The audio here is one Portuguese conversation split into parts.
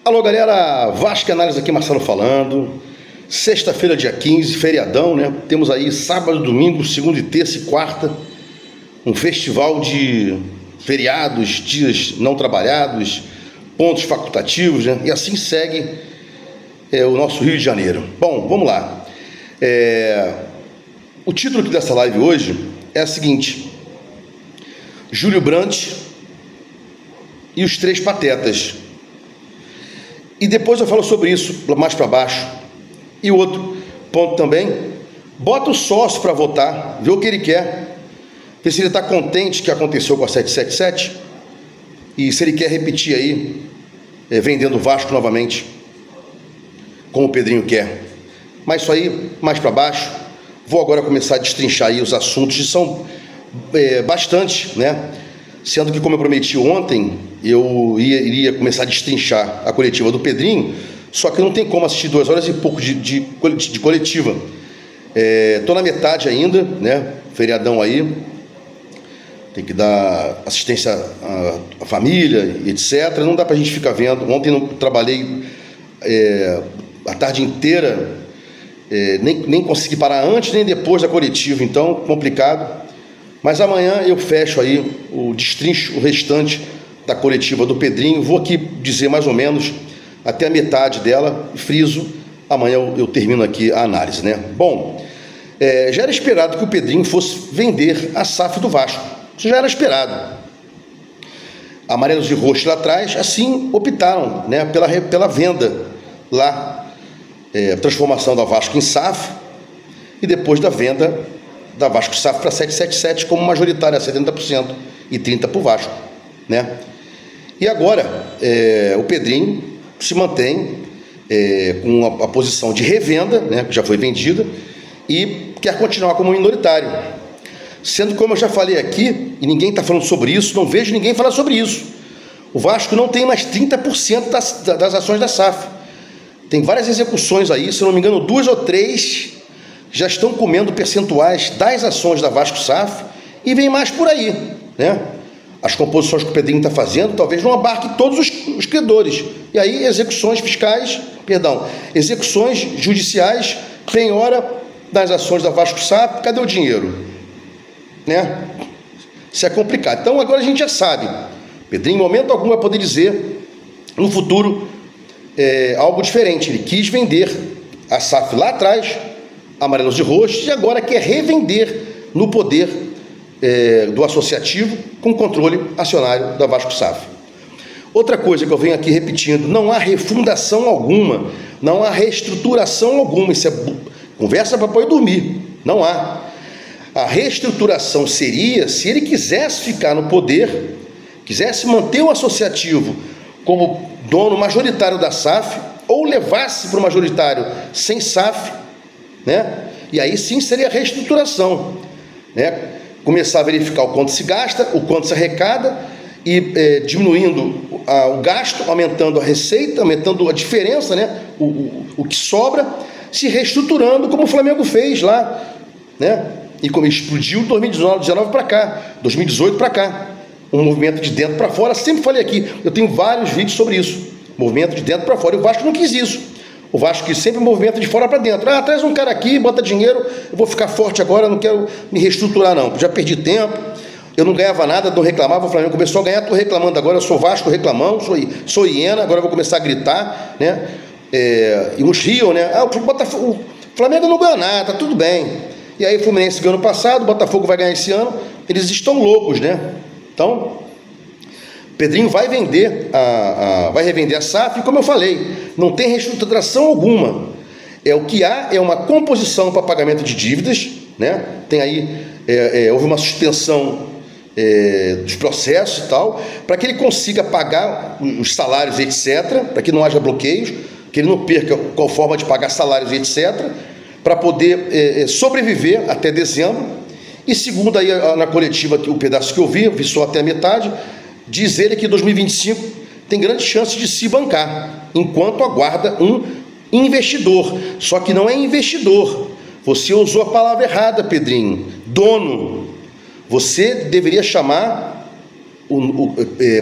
Alô galera, Vasco Análise aqui, Marcelo falando. Sexta-feira, dia 15, feriadão, né? Temos aí sábado, domingo, segunda e terça e quarta, um festival de feriados, dias não trabalhados, pontos facultativos, né? E assim segue o nosso Rio de Janeiro. Bom, vamos lá. O título dessa live hoje é o seguinte: Júlio Brandt e os Três Patetas. E depois eu falo sobre isso mais para baixo. E o outro ponto também, bota o sócio para votar, vê o que ele quer, vê se ele está contente que aconteceu com a 777 e se ele quer repetir aí, vendendo o Vasco novamente, como o Pedrinho quer. Mas isso aí, mais para baixo. Vou agora começar a destrinchar aí os assuntos, que são bastante, né? Sendo que, como eu prometi ontem, eu iria começar a destrinchar a coletiva do Pedrinho, só que não tem como assistir 2 horas e pouco de coletiva. Estou na metade ainda, né? Feriadão aí, tem que dar assistência à família, etc. Não dá para a gente ficar vendo. Ontem não trabalhei a tarde inteira, nem consegui parar antes nem depois da coletiva, então complicado. Mas amanhã eu fecho aí o destrincho, o restante da coletiva do Pedrinho. Vou aqui dizer mais ou menos até a metade dela, friso, amanhã eu termino aqui a análise, né? Bom, já era esperado que o Pedrinho fosse vender a SAF do Vasco. Isso já era esperado. Amarelos e roxos lá atrás, assim optaram, né, pela venda lá, transformação da Vasco em SAF, e depois da venda da Vasco SAF para 777 como majoritária, 70% e 30% para o Vasco, né? E agora o Pedrinho se mantém com a posição de revenda, né, que já foi vendida, e quer continuar como minoritário. Sendo, como eu já falei aqui, e ninguém está falando sobre isso, não vejo ninguém falar sobre isso, o Vasco não tem mais 30% das ações da SAF. Tem várias execuções aí, se eu não me engano 2 ou 3 já estão comendo percentuais das ações da Vasco SAF, e vem mais por aí, né? As composições que o Pedrinho está fazendo talvez não abarque todos os credores. E aí execuções judiciais, penhora das ações da Vasco SAF, cadê o dinheiro? Né? Isso é complicado. Então agora a gente já sabe, Pedrinho em momento algum vai poder dizer no futuro algo diferente. Ele quis vender a SAF lá atrás, amarelos e roxos, e agora quer revender no poder do associativo com controle acionário da Vasco SAF. Outra coisa que eu venho aqui repetindo: não há refundação alguma, não há reestruturação alguma. Isso é conversa para pôr e dormir. Não há. A reestruturação seria se ele quisesse ficar no poder, quisesse manter o associativo como dono majoritário da SAF, ou levasse para o majoritário sem SAF, né? E aí sim seria reestruturação, né? Começar a verificar o quanto se gasta, o quanto se arrecada, e diminuindo o gasto, aumentando a receita, aumentando a diferença, né? O que sobra, se reestruturando, como o Flamengo fez lá, né? E como explodiu de 2019 para cá, 2018 para cá, um movimento de dentro para fora. Sempre falei aqui, eu tenho vários vídeos sobre isso, movimento de dentro para fora. E o Vasco não quis isso. O Vasco quis sempre movimento de fora para dentro. Traz um cara aqui, bota dinheiro, eu vou ficar forte agora, não quero me reestruturar não, já perdi tempo, eu não ganhava nada, não reclamava, o Flamengo começou a ganhar, estou reclamando agora, eu sou Vasco reclamão, sou hiena, agora eu vou começar a gritar, né? E uns riam, né? O Flamengo não ganhou nada, tá tudo bem. E aí o Fluminense ganhou ano passado, o Botafogo vai ganhar esse ano, eles estão loucos, né? Então, Pedrinho vai vender vai revender a SAF, e como eu falei, não tem reestruturação alguma. O que há é uma composição para pagamento de dívidas, né? Tem aí, houve uma suspensão dos processos e tal, para que ele consiga pagar os salários, etc., para que não haja bloqueios, que ele não perca qual forma de pagar salários, etc., para poder sobreviver até dezembro. E segundo aí na coletiva, o pedaço que eu vi só até a metade, diz ele que 2025 tem grande chance de se bancar, enquanto aguarda um investidor. Só que não é investidor. Você usou a palavra errada, Pedrinho. Dono. Você deveria chamar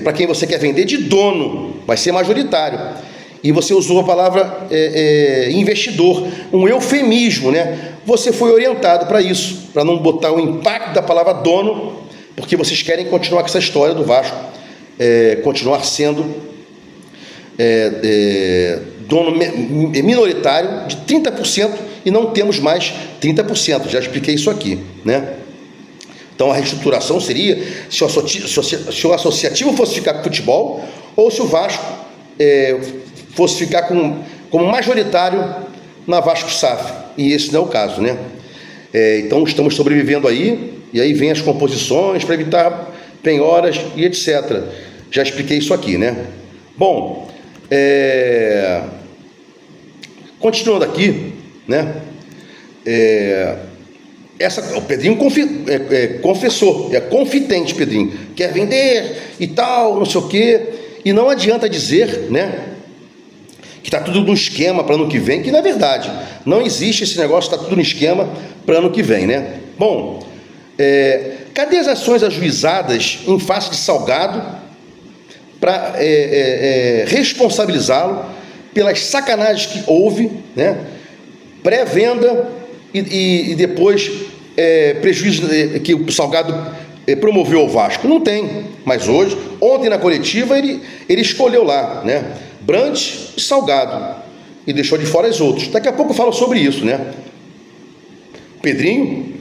para quem você quer vender de dono. Vai ser majoritário. e você usou a palavra investidor, um eufemismo, né? Você foi orientado para isso, para não botar o impacto da palavra dono, porque vocês querem continuar com essa história do Vasco, continuar sendo dono minoritário de 30% e não temos mais 30%, já expliquei isso aqui, né? Então a reestruturação seria se o associativo fosse ficar com o futebol ou se o Vasco fosse ficar como majoritário na Vasco SAF, e esse não é o caso, né? Então estamos sobrevivendo aí, e aí vem as composições para evitar penhoras e etc. Já expliquei isso aqui, né? Bom, continuando aqui, né? O Pedrinho confessou, é confidente, Pedrinho, quer vender e tal, não sei o quê, e não adianta dizer, né, que está tudo no esquema para ano que vem, que na verdade não existe esse negócio, está tudo no esquema para ano que vem, né? Bom, cadê as ações ajuizadas em face de Salgado para responsabilizá-lo pelas sacanagens que houve, né, pré-venda e depois prejuízo que o Salgado promoveu ao Vasco? Não tem, mas ontem na coletiva ele escolheu lá, né, Brant e Salgado, e deixou de fora os outros. Daqui a pouco eu falo sobre isso, né? Pedrinho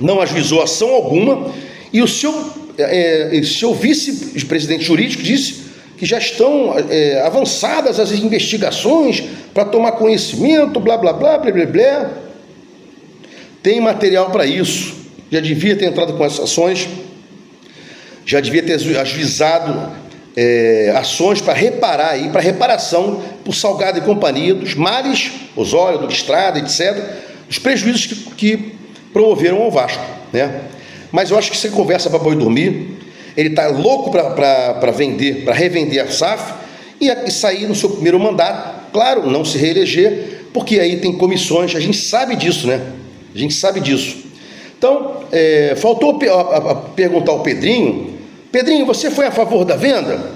não ajuizou ação alguma e o seu vice-presidente jurídico disse que já estão avançadas as investigações para tomar conhecimento, blá, blá, blá, blá, blá, blá. Tem material para isso, já devia ter entrado com essas ações, já devia ter ajuizado ações para reparar aí, para reparação por Salgado e companhia, dos males, Osório, do Estrada, etc., os prejuízos que promoveram ao Vasco, né? Mas eu acho que isso é conversa para boi dormir. Ele está louco para vender, para revender a SAF e sair no seu primeiro mandato, claro, não se reeleger, porque aí tem comissões, a gente sabe disso, né? A gente sabe disso. Então, faltou perguntar ao Pedrinho: Pedrinho, você foi a favor da venda?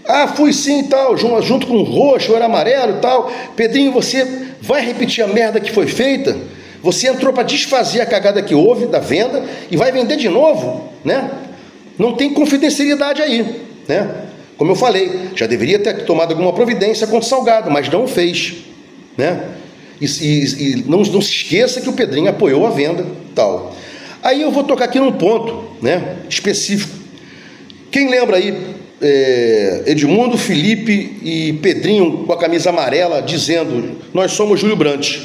Ah, fui sim e tal, junto com o roxo, era amarelo e tal. Pedrinho, você vai repetir a merda que foi feita? Você entrou para desfazer a cagada que houve da venda e vai vender de novo, né? Não tem confidencialidade aí, né? Como eu falei, já deveria ter tomado alguma providência contra o Salgado, mas não fez, né? E não se esqueça que o Pedrinho apoiou a venda e tal. Aí eu vou tocar aqui num ponto, né, específico. Quem lembra aí Edmundo, Felipe e Pedrinho com a camisa amarela dizendo: nós somos Júlio Brandt,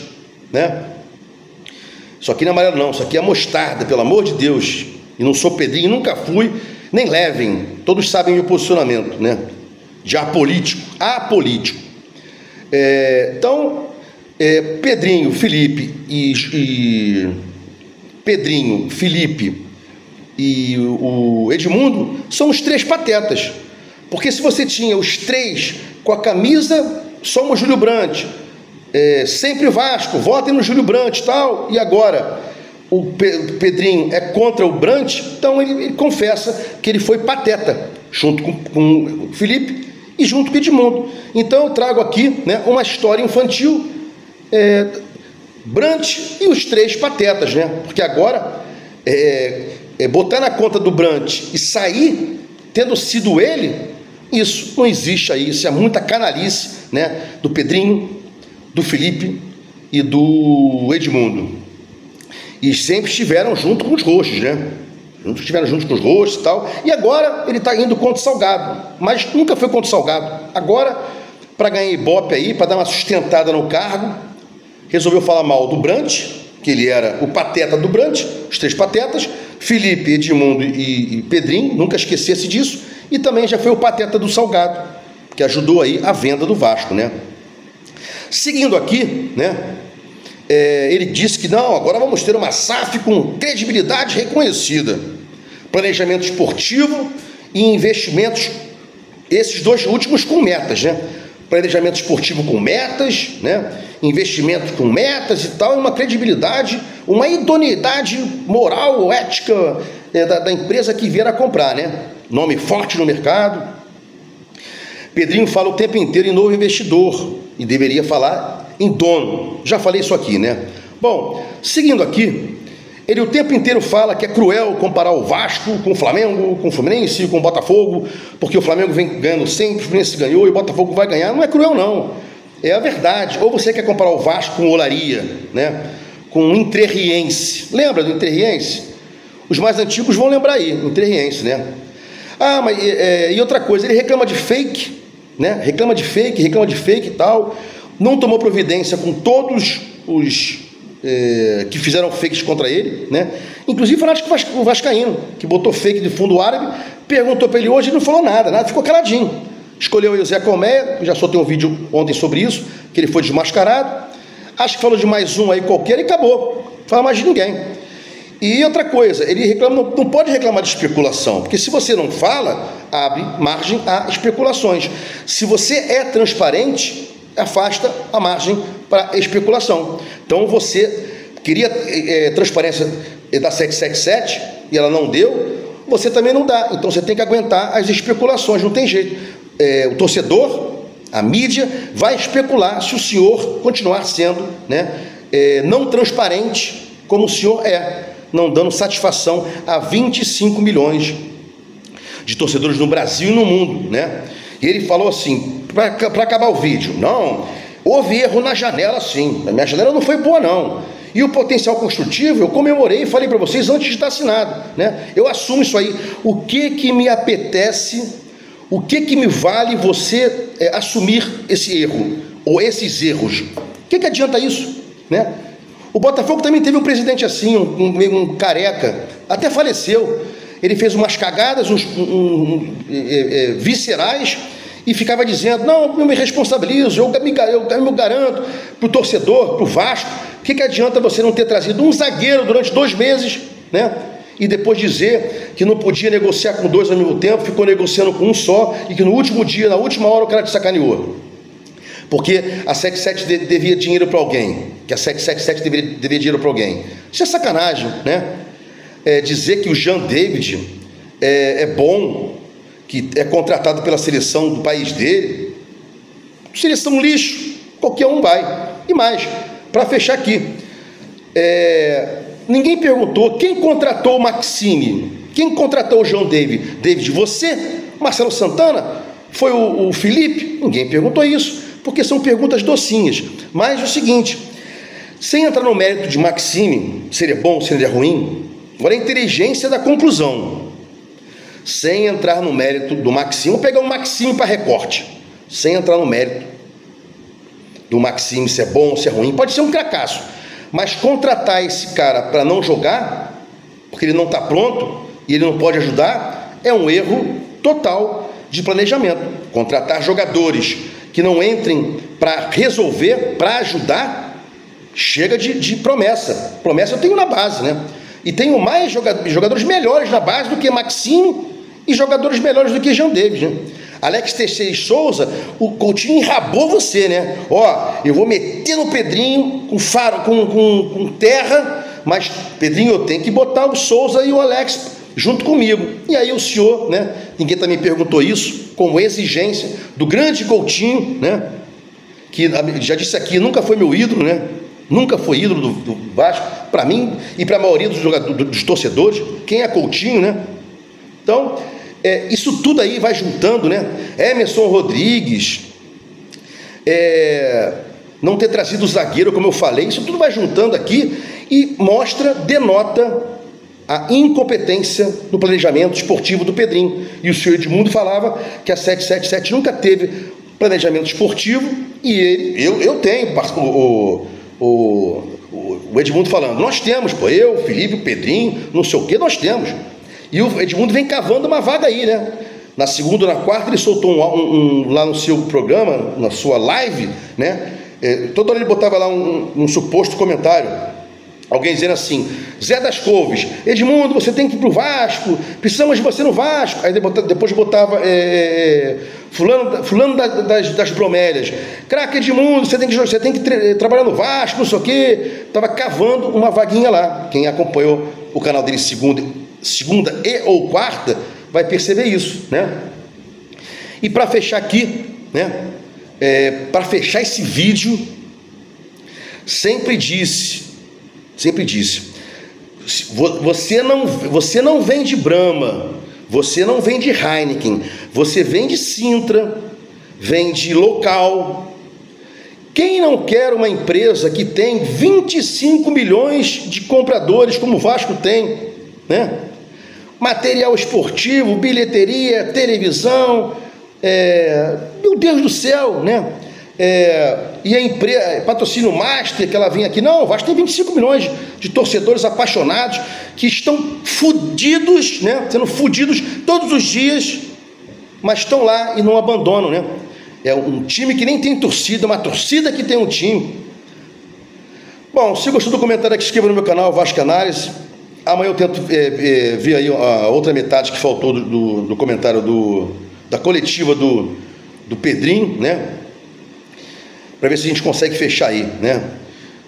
né? Isso aqui não é amarelo não, isso aqui é mostarda, pelo amor de Deus. E não sou Pedrinho, nunca fui, nem levem, todos sabem o meu posicionamento, né? De apolítico. Então, Pedrinho, Felipe Pedrinho, Felipe e o Edmundo são os três patetas. Porque se você tinha os três com a camisa somos Júlio Brandt, sempre Vasco, votem no Júlio Brandt e tal, e agora o Pedrinho é contra o Brandt, então ele confessa que ele foi pateta, junto com o Felipe e junto com o Edmundo. Então eu trago aqui, né, uma história infantil, Brandt e os três patetas, né? Porque agora botar na conta do Brandt e sair tendo sido ele, isso não existe aí, isso é muita canalice, né, do Pedrinho, do Felipe e do Edmundo. E sempre estiveram junto com os roxos, né? Estiveram junto com os roxos e tal. E agora ele está indo contra o Salgado, mas nunca foi contra o Salgado. Agora, para ganhar ibope aí, para dar uma sustentada no cargo, resolveu falar mal do Brandt, que ele era o pateta do Brandt, os três patetas, Felipe, Edmundo e Pedrinho, nunca esquecesse disso, e também já foi o pateta do Salgado, que ajudou aí a venda do Vasco, né? Seguindo aqui, né? Ele disse que não, agora vamos ter uma SAF com credibilidade reconhecida, planejamento esportivo e investimentos, esses dois últimos com metas, né? Planejamento esportivo com metas, né? Investimento com metas e tal, e uma credibilidade, uma idoneidade moral ou ética da empresa que vier a comprar, né? Nome forte no mercado. Pedrinho fala o tempo inteiro em novo investidor e deveria falar em dono. Já falei isso aqui, né? Bom, seguindo aqui, ele o tempo inteiro fala que é cruel comparar o Vasco com o Flamengo, com o Fluminense, com o Botafogo, porque o Flamengo vem ganhando sempre, o Fluminense ganhou e o Botafogo vai ganhar. Não é cruel, não. É a verdade. Ou você quer comparar o Vasco com o Olaria, né? Com o Entrerriense. Lembra do Entrerriense? Os mais antigos vão lembrar aí, o Entrerriense, né? Ah, mas e outra coisa, ele reclama de fake, né? Reclama de fake e tal. Não tomou providência com todos os que fizeram fakes contra ele, né? Inclusive fanático o vascaíno, que botou fake de fundo árabe, perguntou para ele hoje e não falou nada, ficou caladinho. Escolheu aí o Zé Colmeia, já soltei um vídeo ontem sobre isso, que ele foi desmascarado. Acho que falou de mais um aí qualquer e acabou. Não fala mais de ninguém. E outra coisa, ele reclama, não pode reclamar de especulação, porque se você não fala, abre margem a especulações. Se você é transparente, afasta a margem para especulação. Então você queria transparência da 777 e ela não deu, você também não dá. Então você tem que aguentar as especulações, não tem jeito. O torcedor, a mídia, vai especular se o senhor continuar sendo, né, não transparente como o senhor não dando satisfação a 25 milhões de torcedores no Brasil e no mundo, né? E ele falou assim, para acabar o vídeo, não, houve erro na janela sim, a minha janela não foi boa não, e o potencial construtivo eu comemorei e falei para vocês antes de estar assinado, né? Eu assumo isso aí. O que me apetece, o que me vale você assumir esse erro, ou esses erros? O que adianta isso, né? O Botafogo também teve um presidente assim, um careca, até faleceu. Ele fez umas cagadas viscerais e ficava dizendo, não, eu me responsabilizo, eu me garanto para o torcedor, para o Vasco. O que adianta você não ter trazido um zagueiro durante 2 meses, né? E depois dizer que não podia negociar com 2 ao mesmo tempo, ficou negociando com um só, e que no último dia, na última hora, o cara te sacaneou. Porque a 77 devia dinheiro para alguém, que a 777 devia dinheiro para alguém. Isso é sacanagem, né? Dizer que o Jean David é bom, que é contratado pela seleção do país dele, seleção lixo, qualquer um vai. E mais, para fechar aqui, ninguém perguntou quem contratou o Maxime, quem contratou o Jean David, você? Marcelo Santana? Foi o Felipe? Ninguém perguntou isso, porque são perguntas docinhas. Mas o seguinte, sem entrar no mérito de Maxime, seria bom, seria ruim, agora a inteligência da conclusão, sem entrar no mérito do Maxime, vou pegar um Maxime para recorte, sem entrar no mérito do Maxime, se é bom, se é ruim, pode ser um cracaço, mas contratar esse cara para não jogar, porque ele não está pronto e ele não pode ajudar, é um erro total de planejamento. Contratar jogadores que não entrem para resolver, para ajudar, chega de promessa. Promessa eu tenho na base, né? E tenho mais jogadores melhores na base do que Maxime e jogadores melhores do que Jean David, né? Alex Teixeira e Souza, o Coutinho enrabou você, né? Eu vou meter no Pedrinho com faro, com terra, mas Pedrinho, eu tenho que botar o Souza e o Alex junto comigo. E aí o senhor, né? Ninguém também perguntou isso, como exigência do grande Coutinho, né? Que já disse aqui, nunca foi meu ídolo, né? Nunca foi ídolo do Vasco, para mim e para a maioria dos torcedores. Quem é Coutinho, né? Então, isso tudo aí vai juntando, né? Emerson Rodrigues, não ter trazido o zagueiro, como eu falei, isso tudo vai juntando aqui e denota a incompetência no planejamento esportivo do Pedrinho. E o senhor Edmundo falava que a 777 nunca teve planejamento esportivo, e eu tenho, o Edmundo falando, nós temos, eu, Felipe, o Pedrinho, não sei o que, nós temos. E o Edmundo vem cavando uma vaga aí, né? Na segunda ou na quarta ele soltou lá no seu programa, na sua live, né? Toda hora ele botava lá um suposto comentário, alguém dizendo assim, Zé das Couves, Edmundo, você tem que ir pro Vasco, precisamos de você no Vasco. Aí depois botava fulano das bromélias, craque Edmundo, você tem que trabalhar no Vasco, não sei o quê. Estava cavando uma vaguinha lá. Quem acompanhou o canal dele segunda e ou quarta vai perceber isso, né? E para fechar aqui, né? Para fechar esse vídeo, sempre disse, você não vende Brahma, você não vende Heineken, você vende Sintra, vende local. Quem não quer uma empresa que tem 25 milhões de compradores, como o Vasco tem, né? Material esportivo, bilheteria, televisão, meu Deus do céu, né? E a empresa, patrocínio Master, que ela vem aqui, não, o Vasco tem 25 milhões de torcedores apaixonados que estão fudidos, né? Sendo fudidos todos os dias, mas estão lá e não abandonam, né? É um time que nem tem torcida, uma torcida que tem um time. Bom, se gostou do comentário aqui, inscreva no meu canal Vasco Análise. Amanhã eu tento ver aí a outra metade que faltou do comentário da coletiva do Pedrinho, né? Para ver se a gente consegue fechar aí, né?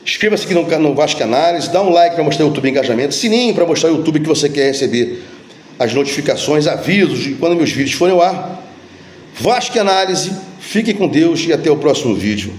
Inscreva-se aqui no Vasco Análise, dá um like para mostrar o YouTube engajamento, sininho para mostrar o YouTube que você quer receber as notificações, avisos de quando meus vídeos forem ao ar. Vasco Análise, fiquem com Deus e até o próximo vídeo.